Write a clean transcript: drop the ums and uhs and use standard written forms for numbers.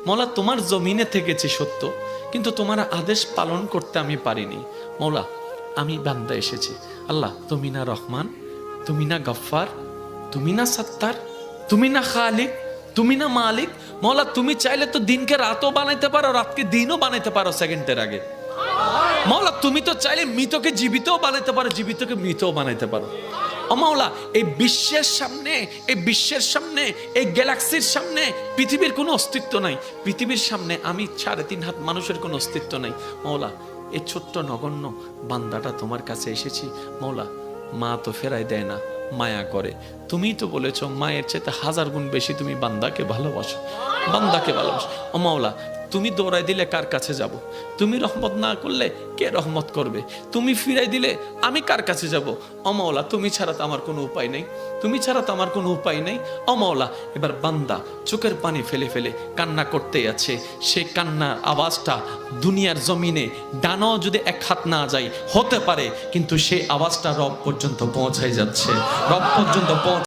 মৌলা তোমার জমিনে থেকেছি সত্য, কিন্তু তোমার আদেশ পালন করতে আমি পারিনি। মৌলা আমি বান্দা এসেছি, আল্লাহ তুমি না রহমান, তুমি না গফফার, তুমি না সত্তার, তুমি না খালিক, তুমি না মালিক। মৌলা তুমি চাইলে তো দিনকে রাতও বানাইতে পারো, রাতকে দিনও বানাইতে পারো সেকেন্ডের আগে। মৌলা তুমি তো চাইলে মৃতকে জীবিতও বানাইতে পারো, জীবিতকে মৃতও বানাইতে পারো। ও মাওলা, এই বিশ্বের সামনে, এই বিশ্বের সামনে, এই গ্যালাক্সির সামনে পৃথিবীর কোনো অস্তিত্ব নাই। পৃথিবীর সামনে আমি 3.5 হাত মানুষের কোনো অস্তিত্ব নাই। মাওলা এই ছোট্ট নগণ্য বান্দাটা তোমার কাছে এসেছি। মাওলা মা তো ফেরাই দেয় না, মায়া করে। তুমিই তো বলেছো মায়ের চাইতে 1000 গুণ বেশি তুমি বান্দাকে ভালোবাসো, বান্দাকে ভালোবাসো। ও মাওলা তুমি দৌড়াই দিলে কার কাছে যাব? তুমি রহমত না করলে কে রহমত করবে? তুমি ফিরাই দিলে আমি কার কাছে যাব? ও মাওলা তুমি ছাড়া তো আমার কোনো উপায় নেই, তুমি ছাড়া তো আমার কোনো উপায় নেই। ও মাওলা এবার বান্দা চোখের পানি ফেলে ফেলে কান্না করতেই আছে। সে কান্নার আওয়াজটা দুনিয়ার জমিনে ডানাও যদি 1 হাত না যায় হতে পারে, কিন্তু সেই আওয়াজটা রব পর্যন্ত পৌঁছাই যাচ্ছে, রব পর্যন্ত